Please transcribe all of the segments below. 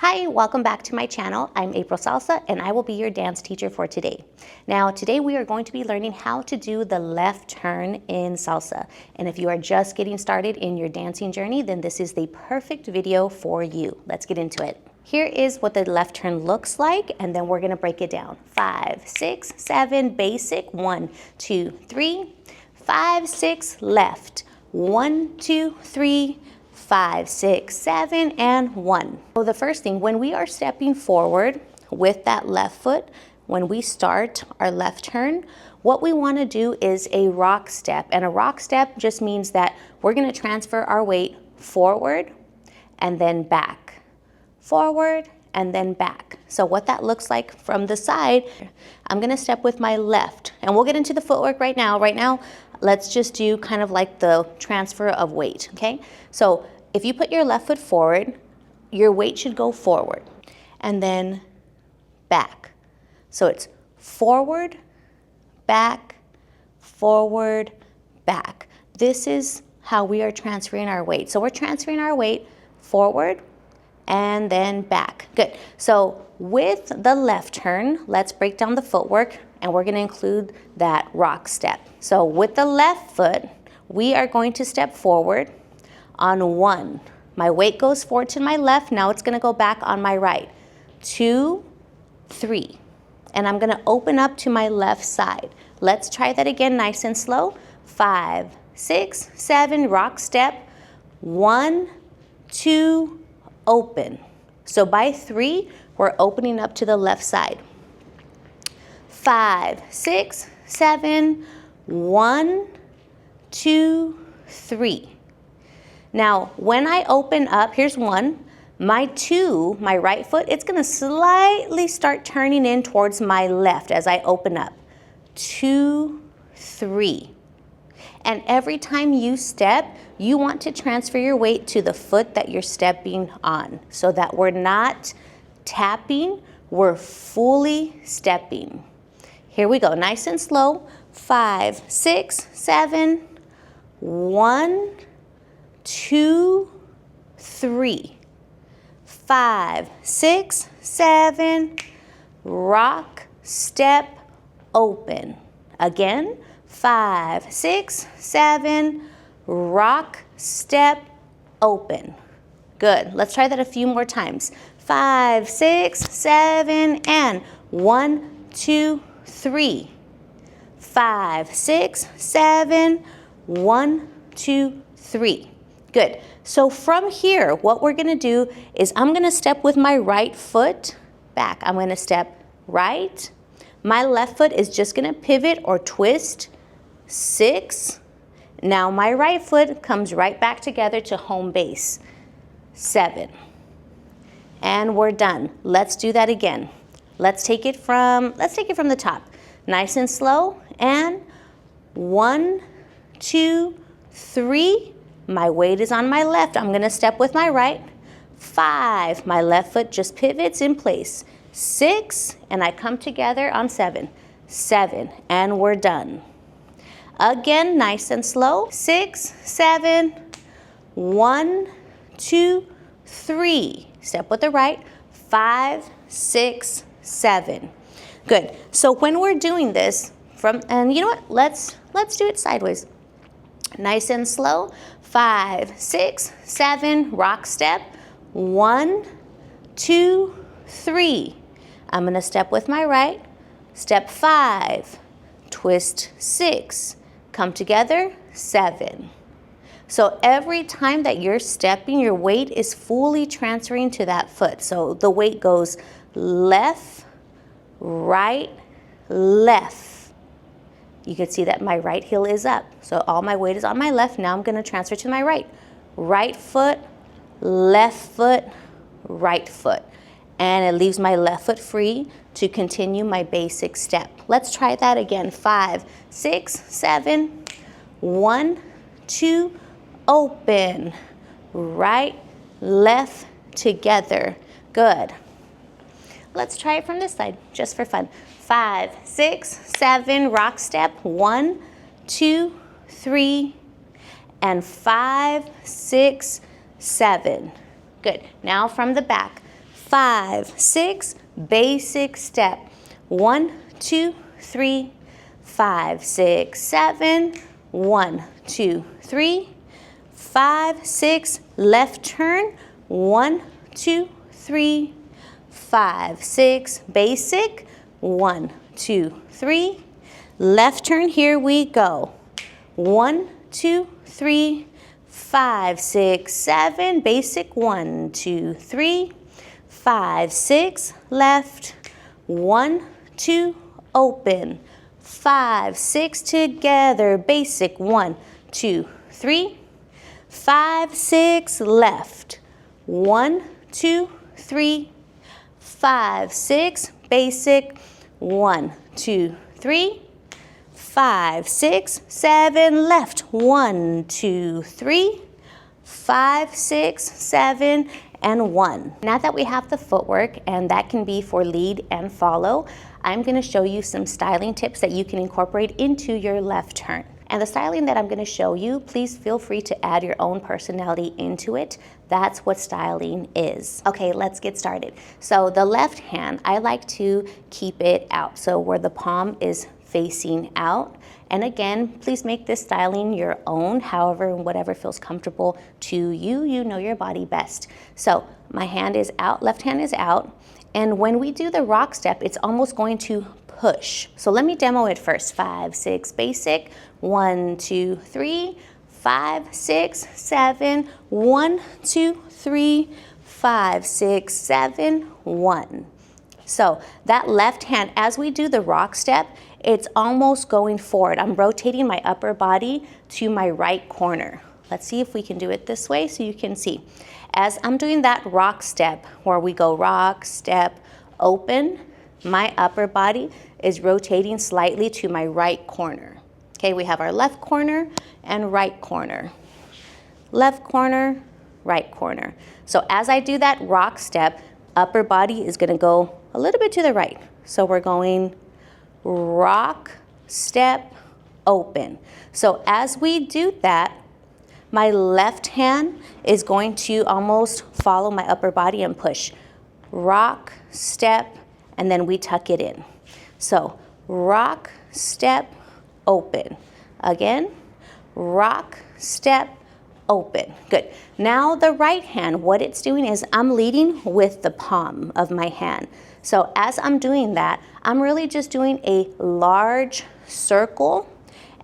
Hi, welcome back to my channel. I'm April Salsa and I will be your dance teacher for today. Now today we are going to be learning how to do the left turn in salsa. And if you are just getting started in your dancing journey, then this is the perfect video for you. Let's get into it. Here is what the left turn looks like, and then we're gonna break it down. 5, 6, 7, basic. 1, 2, 3, 5, 6, left. 1, 2, 3, 5, 6, 7, and 1. So the first thing, when we are stepping forward with that left foot, when we start our left turn, what we want to do is a rock step. And a rock step just means that we're going to transfer our weight forward and then back. Forward and then back. So what that looks like from the side, I'm going to step with my left. And we'll get into the footwork right now. Right now, let's just do kind of like the transfer of weight, okay? So if you put your left foot forward, your weight should go forward and then back. So it's forward, back, forward, back. This is how we are transferring our weight. So we're transferring our weight forward and then back. Good. So with the left turn, let's break down the footwork, and we're going to include that rock step. So with the left foot, we are going to step forward on 1. My weight goes forward to my left. Now it's going to go back on my right. 2, 3. And I'm going to open up to my left side. Let's try that again, nice and slow. 5, 6, 7, rock step. 1, 2, open. So by 3, we're opening up to the left side. 5, 6, 7, 1, 2, 3. Now, when I open up, here's 1, my 2, my right foot, it's gonna slightly start turning in towards my left as I open up. 2, 3. And every time you step, you want to transfer your weight to the foot that you're stepping on so that we're not tapping, we're fully stepping. Here we go, nice and slow. 5, 6, 7, 1, 2, 3, 5, 6, 7, rock, step, open. Again, 5, 6, 7, rock, step, open. Good. Let's try that a few more times. 5, 6, 7, and 1, 2, 3. 5, 6, 7, 1, 2, 3. Good. So from here, what we're going to do is I'm going to step with my right foot back. I'm going to step right. My left foot is just going to pivot or twist. 6. Now my right foot comes right back together to home base. 7. And we're done. Let's do that again. Let's take it from the top. Nice and slow. And 1, 2, 3. My weight is on my left. I'm going to step with my right. 5. My left foot just pivots in place. 6. And I come together on 7. 7. And we're done. Again, nice and slow. 6, 7, 1, 2, 3. Step with the right. 5, 6, 7. Good. So when we're doing this, and you know what? Let's do it sideways. Nice and slow. 5, 6, 7, rock step. 1, 2, 3. I'm going to step with my right. Step 5. Twist 6. Come together. 7. So every time that you're stepping, your weight is fully transferring to that foot. So the weight goes left, right, left. You can see that my right heel is up. So all my weight is on my left. Now I'm going to transfer to my right. Right foot, left foot, right foot. And it leaves my left foot free to continue my basic step. Let's try that again. 5, 6, 7, 1, 2, open. Right, left, together. Good. Let's try it from this side, just for fun. 5, 6, 7, rock step. 1, 2, 3, and 5, 6, 7. Good. Now from the back. 5, 6, basic step. 1, 2, 3, 5, 6, 7. 1, 2, 3, 5, 6. Left turn. 1, 2, 3, 5, 6. Basic. 1, 2, 3. Left turn. Here we go. 1, 2, 3, 5, 6, 7. Basic. 1, 2, 3, 5, 6. Left. 1, 2. Open. 5, 6 together. Basic. 1, 2, 3, 5, 6. Left. 1, 2, 3, 5, 6. Basic. 1, 2, 3, 5, 6, 7. Left. 1, 2, 3, 5, 6, 7, and 1. Now that we have the footwork, and that can be for lead and follow, I'm going to show you some styling tips that you can incorporate into your left turn. And the styling that I'm going to show you, please feel free to add your own personality into it. That's what styling is. Okay, let's get started. So the left hand, I like to keep it out. So where the palm is facing out. And again, please make this styling your own, however, whatever feels comfortable to you. You know your body best. So my hand is out, left hand is out. And when we do the rock step, it's almost going to push. So let me demo it first. 5, 6, basic. 1, 2, 3, 5, 6, 7. 1, 2, 3, 5, 6, 7, 1. So that left hand, as we do the rock step, it's almost going forward. I'm rotating my upper body to my right corner. Let's see if we can do it this way so you can see. As I'm doing that rock step, where we go rock, step, open, my upper body is rotating slightly to my right corner. Okay, we have our left corner and right corner. Left corner, right corner. So as I do that rock step, upper body is gonna go a little bit to the right. So we're going rock, step, open. So as we do that, my left hand is going to almost follow my upper body and push. Rock, step, and then we tuck it in. So rock, step, open. Again, rock, step, open. Good. Now the right hand, what it's doing is I'm leading with the palm of my hand. So as I'm doing that, I'm really just doing a large circle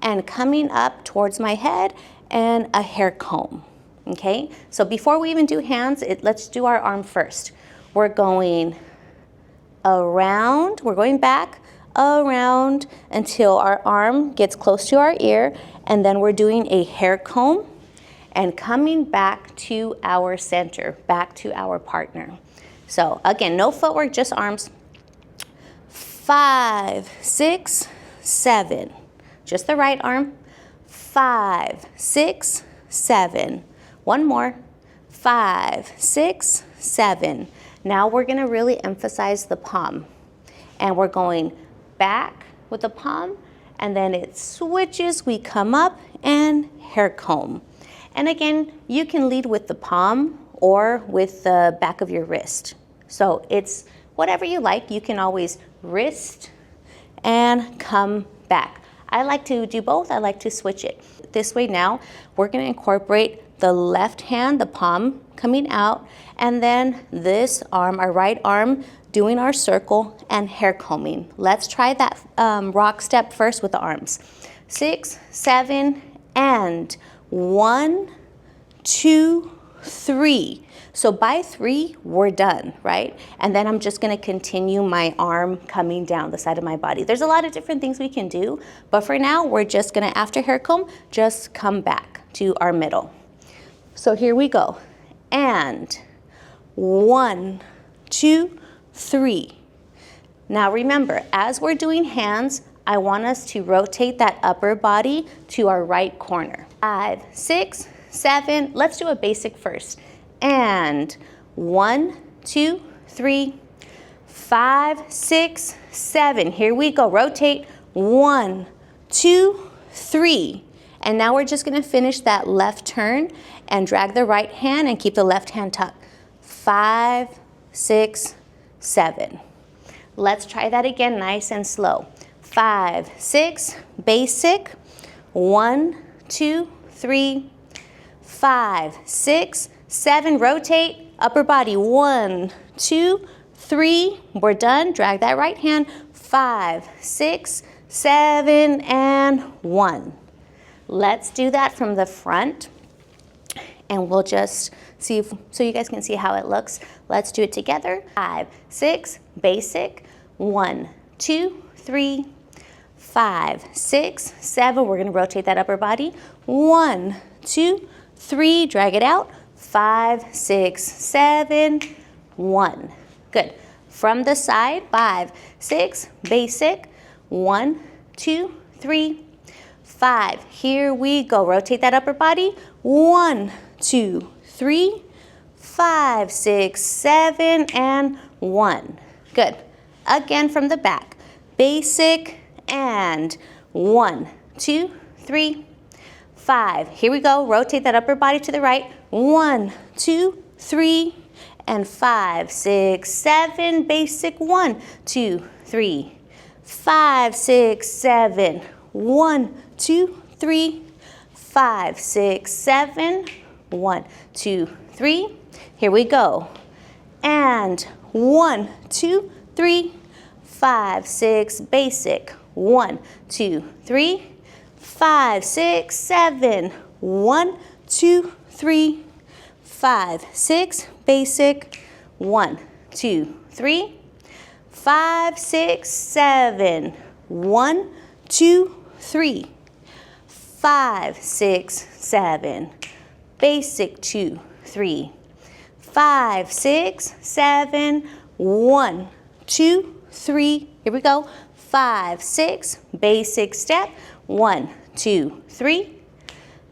and coming up towards my head and a hair comb. Okay, so before we even do hands, let's do our arm first. We're going around, we're going back, around until our arm gets close to our ear, and then we're doing a hair comb and coming back to our center, back to our partner. So again, no footwork, just arms. 5, 6, 7. Just the right arm. 5, 6, 7. One more. 5, 6, 7. Now we're going to really emphasize the palm. And we're going back with the palm, and then it switches. We come up and hair comb. And again, you can lead with the palm or with the back of your wrist. So it's whatever you like. You can always wrist and come back. I like to do both. I like to switch it. This way now, we're going to incorporate the left hand, the palm coming out, and then this arm, our right arm, doing our circle and hair combing. Let's try that rock step first with the arms. 6, 7, and 1, 2, 3. So by 3, we're done, right? And then I'm just gonna continue my arm coming down the side of my body. There's a lot of different things we can do, but for now, we're just gonna, after hair comb, just come back to our middle. So here we go. And 1, 2, 3. Now remember, as we're doing hands, I want us to rotate that upper body to our right corner. 5, 6, 7. Let's do a basic first. And 1, 2, 3, 5, 6, 7. Here we go. Rotate. 1, 2, 3. And now we're just going to finish that left turn and drag the right hand and keep the left hand tucked. 5, 6, 7. Let's try that again, nice and slow. 5, 6, basic. 1, 2, 3, 5, 6, 7. Rotate, upper body. 1, 2, 3. We're done. Drag that right hand. 5, 6, 7, and 1. Let's do that from the front, and we'll just see if, so you guys can see how it looks. Let's do it together. 5, 6, basic. 1, 2, 3, 5, 6, 7. We're going to rotate that upper body. 1, 2, 3. Drag it out. 5, 6, 7, 1. Good. From the side. 5, 6, basic. 1, 2, 3, 5. Here we go. Rotate that upper body. 1, 2, 3, 5, 6, 7, and 1. Good. Again from the back. Basic and 1, 2, 3, 5. Here we go. Rotate that upper body to the right. 1, 2, 3, and 5, 6, 7. Basic. 1, 2, 3, 5, 6, 7. 1, 2, 3, 5, 6, 7. 1, 2, 3. Here we go. And 1, 2, 3, 5, 6. Basic. 1, 2, 3, 5, 6, 7. 1, 2, 3, 5, 6. Basic. 1, 2, 3, 5, 6, 7. 1, 2, 3, 5, 6, 7. Basic. 2, 3, 5, 6, 7. 1, 2, 3. Here we go. 5, 6. Basic step. 1, 2, 3,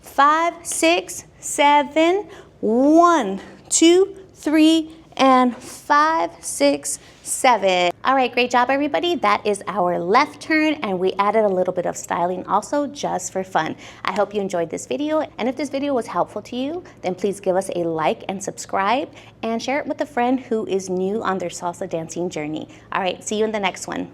5, 6, 7. 1, 2, 3, and 5, 6, 7. All right, great job, everybody. That is our left turn, and we added a little bit of styling also just for fun. I hope you enjoyed this video, and if this video was helpful to you, then please give us a like and subscribe, and share it with a friend who is new on their salsa dancing journey. All right, see you in the next one.